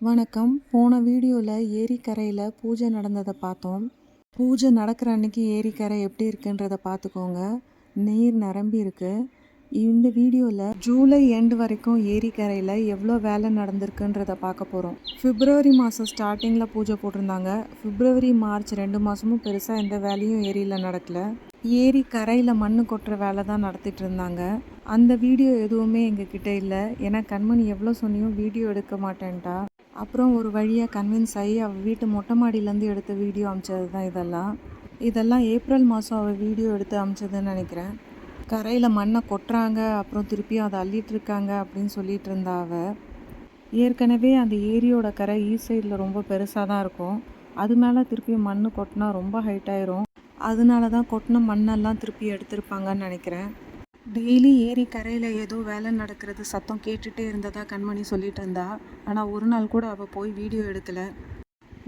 வணக்கம். போன வீடியோவில் ஏரிக்கரையில் பூஜை நடந்ததை பார்த்தோம். பூஜை நடக்கிற அன்னைக்கு ஏரிக்கரை எப்படி இருக்குன்றதை பார்த்துக்கோங்க. நீர் நிரம்பி இருக்கு. இந்த வீடியோவில் ஜூலை எண்டு வரைக்கும் ஏரிக்கரையில் எவ்வளோ வேலை நடந்திருக்குன்றதை பார்க்க போகிறோம். பிப்ரவரி மாதம் ஸ்டார்டிங்கில் பூஜை போட்டிருந்தாங்க. பிப்ரவரி மார்ச் 2 மாதமும் பெருசாக எந்த வேலையும் ஏரியில் நடக்கலை. ஏரி கரையில் மண் கொட்டுற வேலை தான் நடத்திட்டு இருந்தாங்க. அந்த வீடியோ எதுவுமே எங்ககிட்ட இல்லை. ஏன்னா கண்மணி எவ்வளோ சொன்னியும் வீடியோ எடுக்க மாட்டேன்ட்டா. அப்புறம் ஒரு வழியாக கன்வின்ஸ் ஆகி அவள் வீட்டு மொட்டை மாடியிலேருந்து எடுத்த வீடியோ அமிச்சது தான் இதெல்லாம் ஏப்ரல் மாதம் அவள் வீடியோ எடுத்து அமிச்சதுன்னு நினைக்கிறேன். கரையில் மண்ணை கொட்டுறாங்க, அப்புறம் திருப்பியும் அதை அள்ளிட்டுருக்காங்க அப்படின்னு சொல்லிட்டு இருந்தா அவள். ஏற்கனவே அந்த ஏரியோட கரை ஈஸ்ட் சைடில் ரொம்ப பெருசாக தான் இருக்கும். அது மேலே திருப்பியும் மண் கொட்டினா ரொம்ப ஹைட் ஆயிரும். அதனால தான் கொட்டின மண்ணெல்லாம் திருப்பி எடுத்திருப்பாங்கன்னு நினைக்கிறேன். டெய்லி ஏரி கரையில் ஏதோ வேலை நடக்கிறது சத்தம் கேட்டுகிட்டே இருந்ததா கண்மணி சொல்லிட்டு இருந்தா. ஆனால் ஒரு நாள் கூட அவள் போய் வீடியோ எடுக்கலை.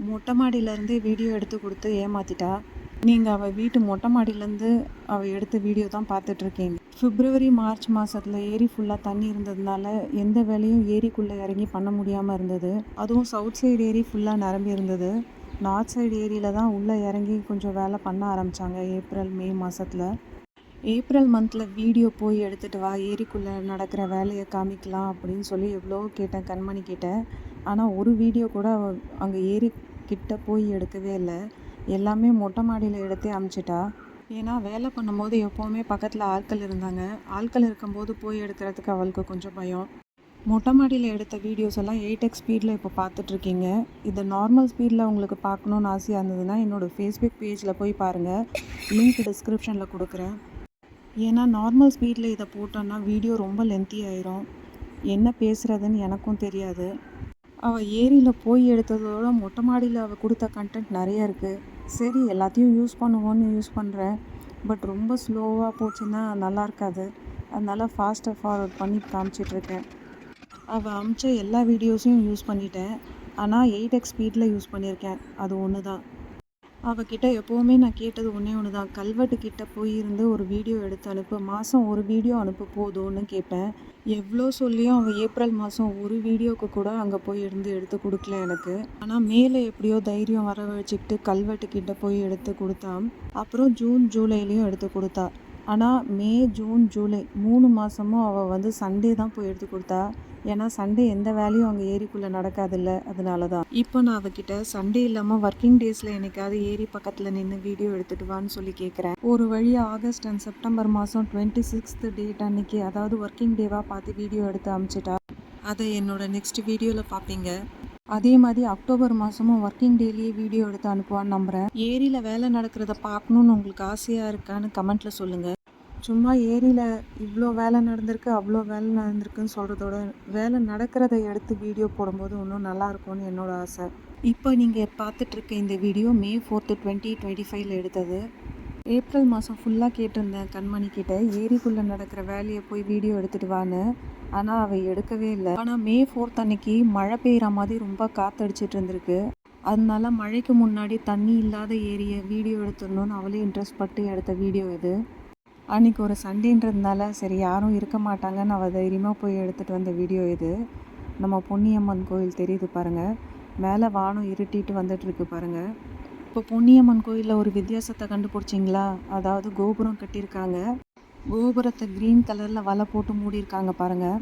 மொட்டை மாடியிலேருந்தே வீடியோ எடுத்து கொடுத்து ஏமாத்திட்டா. நீங்கள் அவள் வீட்டு மொட்டை மாடியிலேருந்து அவள் எடுத்த வீடியோ தான் பார்த்துட்ருக்கீங்க. பிப்ரவரி மார்ச் மாதத்தில் ஏரி ஃபுல்லாக தண்ணி இருந்ததுனால எந்த வேலையும் ஏரிக்குள்ளே இறங்கி பண்ண முடியாமல் இருந்தது. அதுவும் சவுத் சைடு ஏரி ஃபுல்லாக நிரம்பி இருந்தது. நார்த் சைடு ஏரியில் தான் உள்ளே இறங்கி கொஞ்சம் வேலை பண்ண ஆரம்பித்தாங்க ஏப்ரல் மே மாதத்தில். ஏப்ரல் மந்தில் வீடியோ போய் எடுத்துகிட்டு வா, ஏரிக்குள்ளே நடக்கிற வேலையை காமிக்கலாம் அப்படின்னு சொல்லி எவ்வளோ கேட்டேன் கண்மணி கிட்டேன். ஆனால் ஒரு வீடியோ கூட அங்கே ஏரி கிட்ட போய் எடுக்கவே இல்லை. எல்லாமே மொட்டை மாடியில் எடுத்தே அமிச்சிட்டா. ஏன்னா வேலை பண்ணும்போது எப்போவுமே பக்கத்தில் ஆட்கள் இருந்தாங்க. ஆட்கள் இருக்கும்போது போய் எடுக்கிறதுக்கு அவளுக்கு கொஞ்சம் பயம். மொட்டை மாடியில் எடுத்த வீடியோஸ் எல்லாம் 8x ஸ்பீடில் இப்போ பார்த்துட்ருக்கீங்க. இதை நார்மல் ஸ்பீடில் உங்களுக்கு பார்க்கணுன்னு ஆசையாக இருந்ததுன்னா என்னோடய ஃபேஸ்புக் பேஜில் போய் பாருங்கள். லிங்க் டிஸ்கிரிப்ஷனில் கொடுக்குறேன். ஏன்னா நார்மல் ஸ்பீடில் இதை போட்டோன்னா வீடியோ ரொம்ப லென்த்தி ஆயிரும். என்ன பேசுகிறதுன்னு எனக்கும் தெரியாது. அவள் ஏரியில் போய் எடுத்ததோட மொட்டை மாடியில் அவள் கொடுத்த கண்டென்ட் நிறைய இருக்குது. சரி எல்லாத்தையும் யூஸ் பண்ணுவோன்னு யூஸ் பண்ணுறேன். பட் ரொம்ப ஸ்லோவாக போச்சுன்னா நல்லா இருக்காது. அதனால் ஃபாஸ்ட்டாக ஃபார்வர்ட் பண்ணி காமிச்சிட்ருக்கேன். அவள் அமிச்ச எல்லா வீடியோஸையும் யூஸ் பண்ணிட்டேன். ஆனால் 8x ஸ்பீடில் யூஸ் பண்ணியிருக்கேன். அது ஒன்று தான். அவகிட்ட எப்போவுமே நான் கேட்டது ஒன்று தான். கல்வெட்டுக்கிட்ட போயிருந்து ஒரு வீடியோ எடுத்து அனுப்பு, மாதம் ஒரு வீடியோ அனுப்பு போதும்னு கேட்பேன். எவ்வளோ சொல்லியும் அவள் ஏப்ரல் மாதம் ஒரு வீடியோவுக்கு கூட அங்கே போய் இருந்து எடுத்து கொடுக்கல எனக்கு. ஆனால் மேலே எப்படியோ தைரியம் வர வச்சுக்கிட்டு கல்வெட்டுக்கிட்ட போய் எடுத்து கொடுத்தா. அப்புறம் ஜூன் ஜூலைலையும் எடுத்து கொடுத்தா. ஆனால் மே ஜூன் ஜூலை 3 மாதமும் அவள் சண்டே தான் போய் எடுத்து கொடுத்தா. ஏன்னா சண்டே எந்த வேலையும் அங்கே ஏரிக்குள்ளே நடக்காதில்ல, அதனால தான். இப்போ நான் அவகிட்ட சண்டே இல்லாமல் ஒர்க்கிங் டேஸில் என்னைக்காவது ஏரி பக்கத்தில் நின்று வீடியோ எடுத்துகிட்டு வான்னு சொல்லி கேட்குறேன். ஒரு வழியாக ஆகஸ்ட் அண்ட் செப்டம்பர் மாதம் 26th டேட் அன்னைக்கு, அதாவது ஒர்க்கிங் டேவாக பார்த்து வீடியோ எடுத்து அனுப்பிச்சிட்டா. அதை என்னோடய நெக்ஸ்ட் வீடியோவில் பார்ப்பீங்க. அதே மாதிரி அக்டோபர் மாதமும் ஒர்க்கிங் டேலேயே வீடியோ எடுத்து அனுப்புவான்னு நம்புகிறேன். ஏரியில் வேலை நடக்கிறத பார்க்கணுன்னு உங்களுக்கு ஆசையாக இருக்கான்னு கமெண்ட்டில் சொல்லுங்கள். சும்மா ஏரியில் இவ்வளோ வேலை நடந்திருக்கு அவ்வளோ வேலை நடந்திருக்குன்னு சொல்கிறதோட வேலை நடக்கிறத எடுத்து வீடியோ போடும்போது இன்னும் நல்லாயிருக்கும்னு என்னோடய ஆசை. இப்போ நீங்கள் பார்த்துட்ருக்க இந்த வீடியோ May 4th 2025 எடுத்தது. ஏப்ரல் மாதம் ஃபுல்லாக கேட்டிருந்தேன் கண்மணி கிட்ட ஏரிக்குள்ளே நடக்கிற வேலையை போய் வீடியோ எடுத்துகிட்டு வான்னு. ஆனால் அவள் எடுக்கவே இல்லை. ஆனால் May 4th அன்னைக்கு மழை பெய்கிற மாதிரி ரொம்ப காற்றடிச்சிட்டு இருந்திருக்கு. அதனால மழைக்கு முன்னாடி தண்ணி இல்லாத ஏரியை வீடியோ எடுத்துடணுன்னு அவளே இன்ட்ரெஸ்ட் பட்டு எடுத்த வீடியோ இது. அன்றைக்கி ஒரு சண்டேன்றதுனால சரி யாரும் இருக்க மாட்டாங்கன்னு அவள் தைரியமாக போய் எடுத்துகிட்டு வந்த வீடியோ இது. நம்ம பொன்னியம்மன் கோயில் தெரியுது பாருங்கள். மேலே வானம் இருட்டிட்டு வந்துட்டுருக்கு பாருங்கள். இப்போ பொன்னியம்மன் கோயிலில் ஒரு வித்தியாசத்தை கண்டுபிடிச்சிங்களா? அதாவது கோபுரம் கட்டியிருக்காங்க. கோபுரத்தை க்ரீன் கலரில் வலை போட்டு மூடியிருக்காங்க பாருங்கள்.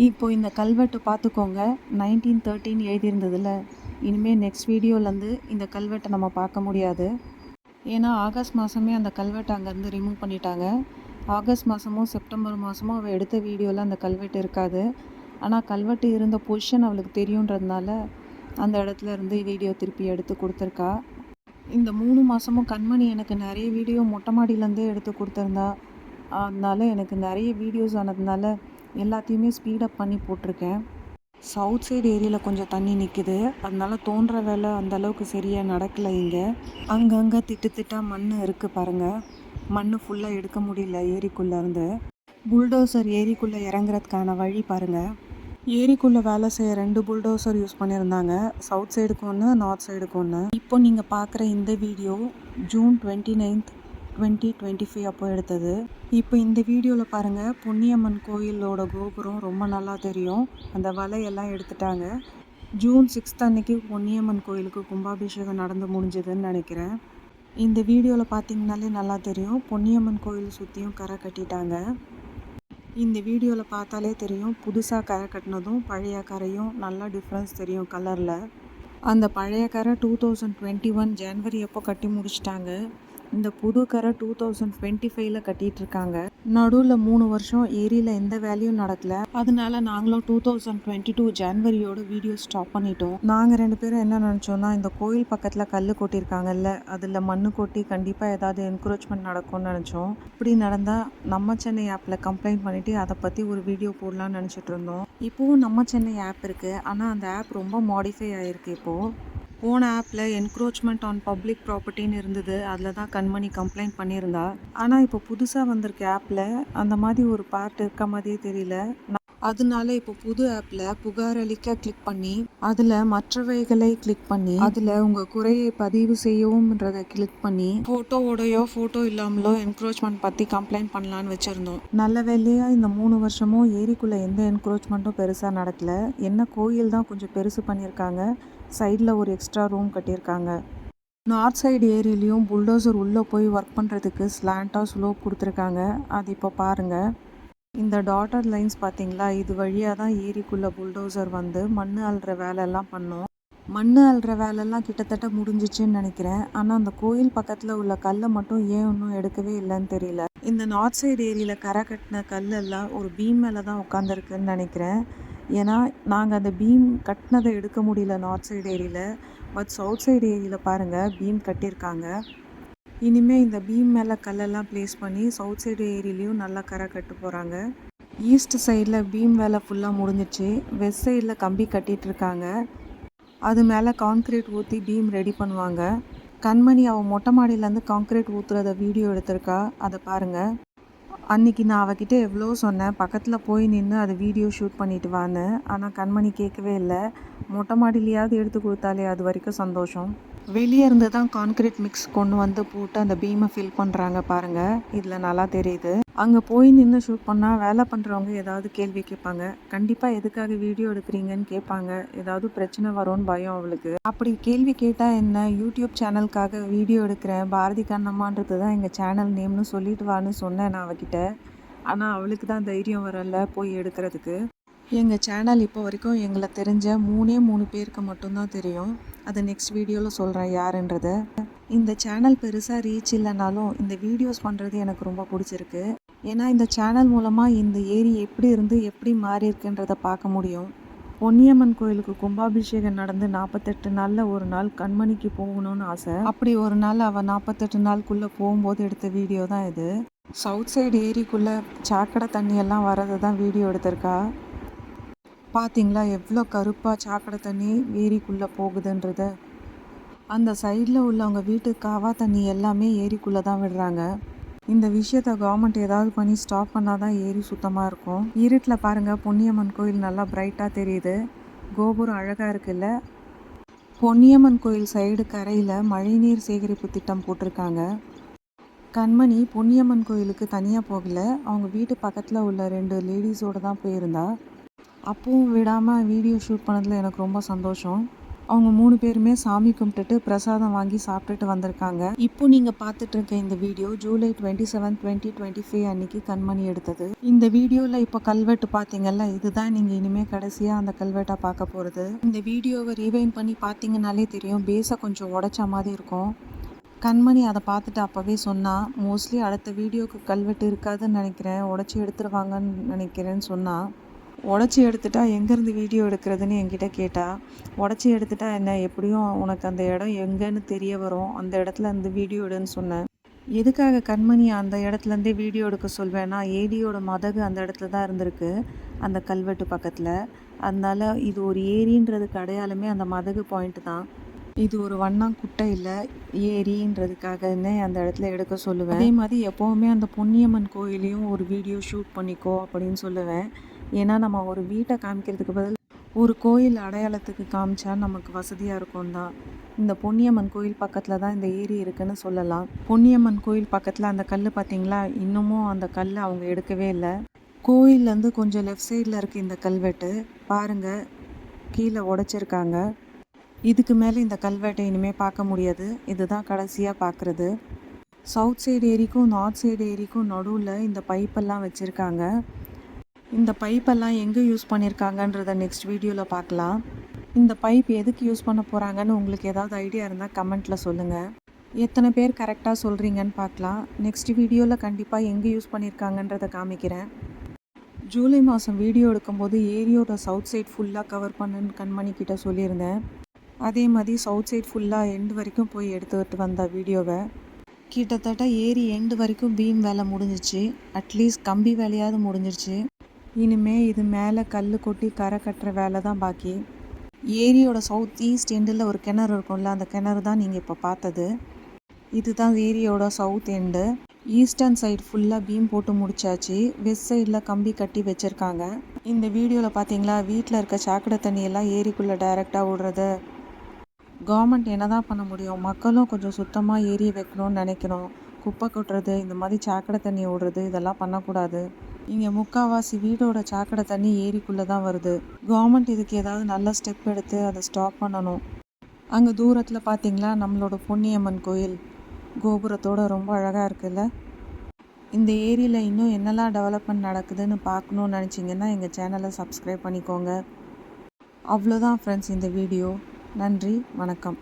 இப்போ இந்த கல்வெட்டு பார்த்துக்கோங்க. 1913 எழுதியிருந்ததில்ல. இனிமேல் நெக்ஸ்ட் வீடியோலேருந்து இந்த கல்வெட்டை நம்ம பார்க்க முடியாது. ஏன்னா ஆகஸ்ட் மாதமே அந்த கல்வெட்டை அங்கேருந்து ரிமூவ் பண்ணிட்டாங்க. ஆகஸ்ட் மாதமும் செப்டம்பர் மாதமும் அவள் எடுத்த வீடியோவில் அந்த கல்வெட்டு இருக்காது. ஆனால் கல்வெட்டு இருந்த பொசிஷன் அவளுக்கு தெரியுன்றதுனால அந்த இடத்துல இருந்து வீடியோ திருப்பி எடுத்து கொடுத்துருக்கா. இந்த 3 மாதமும் கண்மணி எனக்கு நிறைய வீடியோ மொட்டை மாடியிலேருந்தே எடுத்து கொடுத்துருந்தா. அதனால எனக்கு நிறைய வீடியோஸ் ஆனதுனால எல்லாத்தையுமே ஸ்பீடப் பண்ணி போட்டிருக்கேன். சவுத் சைடு ஏரியில் கொஞ்சம் தண்ணி நிற்குது. அதனால தோன்ற வேலை அந்தளவுக்கு சரியாக நடக்கலை இங்கே. அங்கங்கே திட்டாக மண் இருக்குது பாருங்கள். மண் ஃபுல்லாக எடுக்க முடியல ஏரிக்குள்ளேருந்து. புல்டோசர் ஏரிக்குள்ளே இறங்குறதுக்கான வழி பாருங்கள். ஏரிக்குள்ளே வேலை செய்ய 2 புல்டோசர் யூஸ் பண்ணியிருந்தாங்க. சவுத் சைடுக்கு ஒன்று, நார்த் சைடுக்கு ஒன்று. இப்போ நீங்கள் பார்க்குற இந்த வீடியோ ஜூன் 29th 2025 அப்போ எடுத்தது. இப்போ இந்த வீடியோவில் பாருங்கள், பொன்னியம்மன் கோயிலோட கோபுரம் ரொம்ப நல்லா தெரியும். அந்த வலையெல்லாம் எடுத்துட்டாங்க. ஜூன் 6th அன்னைக்கு பொன்னியம்மன் கோயிலுக்கு கும்பாபிஷேகம் நடந்து முடிஞ்சதுன்னு நினைக்கிறேன். இந்த வீடியோவில் பார்த்தீங்கனாலே நல்லா தெரியும், பொன்னியம்மன் கோயில் சுற்றியும் கரை கட்டிட்டாங்க. இந்த வீடியோவில் பார்த்தாலே தெரியும், புதுசாக கரை கட்டினதும் பழைய கரையும் நல்லா டிஃப்ரென்ஸ் தெரியும் கலரில். அந்த பழைய கரை 2021 ஜனவரி அப்போ கட்டி முடிச்சிட்டாங்க. இந்த புது கரை 2025ல் கட்டிகிட்டு இருக்காங்க. நடுவில் 3 வருஷம் ஏரியில் எந்த வேலையும் நடக்கல. அதனால நாங்களும் 2022 ஜனவரியோட வீடியோ ஸ்டாப் பண்ணிட்டோம். நாங்கள் 2 பேரும் என்ன நினச்சோன்னா, இந்த கோயில் பக்கத்தில் கல் கொட்டியிருக்காங்கல்ல, அதில் மண் கொட்டி கண்டிப்பாக ஏதாவது என்க்ரோச்மெண்ட் நடக்கும்னு நினச்சோம். இப்படி நடந்தால் நம்ம சென்னை ஆப்பில் கம்ப்ளைண்ட் பண்ணிவிட்டு அதை பற்றி ஒரு வீடியோ போடலான்னு நினச்சிட்டு இருந்தோம். இப்போவும் நம்ம சென்னை ஆப் இருக்குது, ஆனால் அந்த ஆப் ரொம்ப மாடிஃபை ஆகிருக்கு. இப்போது போன ஆப்பில் என்க்ரோச்மெண்ட் ஆன் பப்ளிக் ப்ராப்பர்ட்டின்னு இருந்தது, அதில் தான் கண்மணி கம்ப்ளைண்ட் பண்ணியிருந்தா. ஆனால் இப்போ புதுசாக வந்திருக்க ஆப்பில் அந்த மாதிரி ஒரு பார்ட் இருக்க மாதிரியே தெரியல. அதனால இப்போ புது ஆப்பில் புகார் அளிக்க கிளிக் பண்ணி அதில் மற்றவைகளை கிளிக் பண்ணி அதில் உங்கள் குறையை பதிவு செய்யவும்ன்றதை கிளிக் பண்ணி ஃபோட்டோவோடையோ ஃபோட்டோ இல்லாமலோ என்க்ரோச்மெண்ட் பற்றி கம்ப்ளைண்ட் பண்ணலான்னு வச்சுருந்தோம். நல்ல வேலையாக இந்த 3 வருஷமும் ஏரிக்குள்ளே எந்த என்க்ரோச்மெண்ட்டும் பெருசாக நடக்கல. என்ன கோயில் தான் கொஞ்சம் பெருசு பண்ணியிருக்காங்க, சைடில் ஒரு எக்ஸ்ட்ரா ரூம் கட்டியிருக்காங்க. நார்த் சைடு ஏரியிலையும் புல்டோசர் உள்ளே போய் ஒர்க் பண்ணுறதுக்கு ஸ்லாண்டாக ஸ்லோப் கொடுத்துருக்காங்க. அது இப்போ பாருங்கள். இந்த டாட்டர் லைன்ஸ் பார்த்தீங்களா, இது வழியாக தான் ஏரிக்குள்ளே புல்டோசர் வந்து மண் அள்ளுற வேலையெல்லாம் பண்ணோம். மண் அள்ளுற வேலையெல்லாம் கிட்டத்தட்ட முடிஞ்சிச்சுன்னு நினைக்கிறேன். ஆனால் அந்த கோயில் பக்கத்தில் உள்ள கல்லை மட்டும் ஏன் இன்னும் எடுக்கவே இல்லைன்னு தெரியல. இந்த நார்த் சைடு ஏரியில் கரை கட்டின கல்லெல்லாம் ஒரு பீம் மேலே தான் உட்காந்துருக்குன்னு நினைக்கிறேன். ஏன்னா நாங்கள் அந்த பீம் கட்டினதை எடுக்க முடியல நார்த் சைடு ஏரியில். பட் சவுத் சைடு ஏரியில் பாருங்கள், பீம் கட்டியிருக்காங்க. இனிமேல் இந்த பீம் மேலே கல்லெல்லாம் ப்ளேஸ் பண்ணி சவுத் சைடு ஏரியிலையும் நல்லா கரை கட்ட போகிறாங்க. ஈஸ்ட் சைடில் பீம் வேலை ஃபுல்லாக முடிஞ்சிச்சு. வெஸ்ட் சைடில் கம்பி கட்டிகிட்ருக்காங்க. அது மேலே கான்க்ரீட் ஊற்றி பீம் ரெடி பண்ணுவாங்க. கண்மணி அவள் மொட்டை மாடியிலேருந்து கான்க்ரீட் ஊற்றுறத வீடியோ எடுத்திருக்கா, அதை பாருங்கள். அன்றைக்கி நான் அவகிட்ட எவ்வளோ சொன்னேன், பக்கத்தில் போய் நின்று அதை வீடியோ ஷூட் பண்ணிட்டு வான்னு. ஆனால் கண்மணி கேட்கவே இல்லை. மொட்டை மாடிலையாவது எடுத்து கொடுத்தாலே அது வரைக்கும் சந்தோஷம். வெளியே இருந்து தான் கான்க்ரீட் மிக்ஸ் கொண்டு வந்து போட்டு அந்த பீமை ஃபில் பண்ணுறாங்க பாருங்கள். இதில் நல்லா தெரியுது. அங்கே போய் நின்று ஷூட் பண்ணால் வேலை பண்ணுறவங்க ஏதாவது கேள்வி கேட்பாங்க. கண்டிப்பாக எதுக்காக வீடியோ எடுக்கிறீங்கன்னு கேட்பாங்க. ஏதாவது பிரச்சனை வரும்னு பயம் அவளுக்கு. அப்படி கேள்வி கேட்டால் என்ன, யூடியூப் சேனலுக்காக வீடியோ எடுக்கிறேன், பாரதி கண்ணம்மான்றது தான் எங்கள் சேனல் நேம்னு சொல்லிட்டு வான்னு சொன்னேன் நான் அவகிட்ட. ஆனால் அவளுக்கு தான் தைரியம் வரல போய் எடுக்கிறதுக்கு. எங்கள் சேனல் இப்போ வரைக்கும் எங்களை தெரிஞ்ச 3 பேருக்கு மட்டும்தான் தெரியும். அதை நெக்ஸ்ட் வீடியோவில் சொல்கிறேன் யாருன்றதை. இந்த சேனல் பெருசாக ரீச் இல்லைனாலும் இந்த வீடியோஸ் பண்ணுறது எனக்கு ரொம்ப பிடிச்சிருக்கு. ஏன்னா இந்த சேனல் மூலமாக இந்த ஏரி எப்படி இருந்து எப்படி மாறி இருக்குன்றதை பார்க்க முடியும். பொன்னியம்மன் கோயிலுக்கு கும்பாபிஷேகம் நடந்து 48 நாளில் ஒரு நாள் கண்மணிக்கு போகணும்னு ஆசை. அப்படி ஒரு நாள் அவள் 48 நாளுக்குள்ளே போகும்போது எடுத்த வீடியோ தான் இது. சவுத் சைடு ஏரிக்குள்ளே சாக்கடை தண்ணியெல்லாம் வரது தான் வீடியோ எடுத்திருக்கா. பார்த்தீங்களா எவ்வளோ கருப்பாக சாக்கடை தண்ணி ஏரிக்குள்ளே போகுதுன்றத. அந்த சைடில் உள்ளவங்க வீட்டு காவா தண்ணி எல்லாமே ஏரிக்குள்ளே தான் விடுறாங்க. இந்த விஷயத்த கவர்மெண்ட் ஏதாவது பண்ணி ஸ்டாப் பண்ணால் தான் ஏரி சுத்தமாக இருக்கும். இருட்டில் பாருங்கள், பொன்னியம்மன் கோயில் நல்லா பிரைட்டாக தெரியுது. கோபுரம் அழகாக இருக்குல்ல. பொன்னியம்மன் கோயில் சைடு கரையில் மழைநீர் சேகரிப்பு திட்டம் போட்டிருக்காங்க. கண்மணி பொன்னியம்மன் கோயிலுக்கு தனியாக போகல, அவங்க வீட்டு பக்கத்தில் உள்ள 2 லேடிஸோடு தான் போயிருந்தா. அப்பவும் விடாமல் வீடியோ ஷூட் பண்ணதில் எனக்கு ரொம்ப சந்தோஷம். அவங்க 3 பேருமே சாமி கும்பிட்டுட்டு பிரசாதம் வாங்கி சாப்பிட்டுட்டு வந்திருக்காங்க. இப்போ நீங்கள் பார்த்துட்டு இருக்க இந்த வீடியோ ஜூலை 27, 2025 அன்னைக்கு கண்மணி எடுத்தது. இந்த வீடியோவில் இப்போ கல்வெட்டு பார்த்தீங்கல்ல, இதுதான் நீங்கள் இனிமேல் கடைசியாக அந்த கல்வெட்டாக பார்க்க போகிறது. இந்த வீடியோவை ரீவைண்ட் பண்ணி பார்த்தீங்கன்னாலே தெரியும், பேஸை கொஞ்சம் உடைச்ச மாதிரி இருக்கும். கண்மணி அதை பார்த்துட்டு அப்போவே சொன்னால், மோஸ்ட்லி அடுத்த வீடியோவுக்கு கல்வெட்டு இருக்காதுன்னு நினைக்கிறேன், உடச்சி எடுத்துருவாங்கன்னு நினைக்கிறேன்னு சொன்னால். உடச்சி எடுத்துட்டா எங்கேருந்து வீடியோ எடுக்கிறதுன்னு என்கிட்ட கேட்டால், உடச்சி எடுத்துட்டா என்ன, எப்படியும் உனக்கு அந்த இடம் எங்கேன்னு தெரிய வரும், அந்த இடத்துல இருந்து வீடியோ எடுன்னு சொன்னேன். எதுக்காக கண்மணி அந்த இடத்துலேருந்தே வீடியோ எடுக்க சொல்வேன்னா, ஏரியோட மதகு அந்த இடத்துல தான் இருந்திருக்கு, அந்த கல்வெட்டு பக்கத்தில். அதனால இது ஒரு ஏரின்றதுக்கு அடையாளமே அந்த மதகு பாயிண்ட் தான். இது ஒரு வண்ணாங்குட்டை இல்லை, ஏரின்றதுக்காகன்னு அந்த இடத்துல எடுக்க சொல்லுவேன். அதே மாதிரி எப்போவுமே அந்த பொன்னியம்மன் கோயிலையும் ஒரு வீடியோ ஷூட் பண்ணிக்கோ அப்படின்னு சொல்லுவேன். ஏன்னா நம்ம ஒரு வீட்டை காமிக்கிறதுக்கு பதில் ஒரு கோயில் அடையாளத்துக்கு காமிச்சா நமக்கு வசதியாக இருக்கும் தான். இந்த பொன்னியம்மன் கோயில் பக்கத்தில் தான் இந்த ஏரி இருக்குன்னு சொல்லலாம். பொன்னியம்மன் கோயில் பக்கத்தில் அந்த கல் பார்த்தீங்களா, இன்னமும் அந்த கல் அவங்க எடுக்கவே இல்லை. கோயிலேருந்து கொஞ்சம் லெஃப்ட் சைடில் இருக்குது இந்த கல்வெட்டு பாருங்கள். கீழே உடைச்சிருக்காங்க. இதுக்கு மேலே இந்த கல்வெட்டை இனிமேல் பார்க்க முடியாது. இதுதான் கடைசியாக பார்க்குறது. சவுத் சைடு ஏரிக்கும் நார்த் சைடு ஏரிக்கும் நடுவில் இந்த பைப்பெல்லாம் வச்சுருக்காங்க. இந்த பைப்பெல்லாம் எங்கே யூஸ் பண்ணியிருக்காங்கன்றத நெக்ஸ்ட் வீடியோவில் பார்க்கலாம். இந்த பைப் எதுக்கு யூஸ் பண்ண போகிறாங்கன்னு உங்களுக்கு ஏதாவது ஐடியா இருந்தால் கமெண்ட்டில் சொல்லுங்கள். எத்தனை பேர் கரெக்டாக சொல்கிறீங்கன்னு பார்க்கலாம். நெக்ஸ்ட் வீடியோவில் கண்டிப்பாக எங்கே யூஸ் பண்ணியிருக்காங்கன்றதை காமிக்கிறேன். ஜூலை மாதம் வீடியோ எடுக்கும்போது ஏரியோட சவுத் சைட் ஃபுல்லாக கவர் பண்ணுன்னு கண்மணிக்கிட்ட சொல்லியிருந்தேன். அதே மாதிரி சவுத் சைட் ஃபுல்லாக எண்டு வரைக்கும் போய் எடுத்துகிட்டு வந்த வீடியோவை. கிட்டத்தட்ட ஏரி எண்டு வரைக்கும் பீம் வேலை முடிஞ்சிச்சு. அட்லீஸ்ட் கம்பி வேலையாவது முடிஞ்சிருச்சு. இனிமேல் இது மேலே கல் கொட்டி கரை கட்டுற வேலை தான் பாக்கி. ஏரியோட சவுத் ஈஸ்ட் எண்டில் ஒரு கிணறு இருக்கும்ல, அந்த கிணறு தான் நீங்கள் இப்போ பார்த்தது. இதுதான் ஏரியோட சவுத் எண்டு. ஈஸ்டர்ன் சைடு ஃபுல்லாக பீம் போட்டு முடிச்சாச்சு. வெஸ்ட் சைடில் கம்பி கட்டி வச்சுருக்காங்க. இந்த வீடியோவில் பார்த்தீங்களா, வீட்டில் இருக்க சாக்கடை தண்ணியெல்லாம் ஏரிக்குள்ளே டைரெக்டாக விடுறது. கவர்மெண்ட் என்ன தான் பண்ண முடியும்? மக்களும் கொஞ்சம் சுத்தமாக ஏரியை வைக்கணும்னு நினைக்கணும். குப்பை கொட்டுறது, இந்த மாதிரி சாக்கடை தண்ணி விடுறது, இதெல்லாம் பண்ணக்கூடாது. இங்கே முக்கால்வாசி வீடோட சாக்கடை தண்ணி ஏரிக்குள்ளே தான் வருது. கவர்மெண்ட் இதுக்கு ஏதாவது நல்ல ஸ்டெப் எடுத்து அதை ஸ்டாப் பண்ணணும். அங்கே தூரத்தில் பார்த்தீங்களா, நம்மளோட பொன்னியம்மன் கோயில் கோபுரத்தோடு ரொம்ப அழகாக இருக்குல்ல. இந்த ஏரியில் இன்னும் என்னெல்லாம் டெவலப்மெண்ட் நடக்குதுன்னு பார்க்கணுன்னு நினச்சிங்கன்னா எங்கள் சேனலை சப்ஸ்கிரைப் பண்ணிக்கோங்க. அவ்வளோதான் ஃப்ரெண்ட்ஸ் இந்த வீடியோ. நன்றி, வணக்கம்.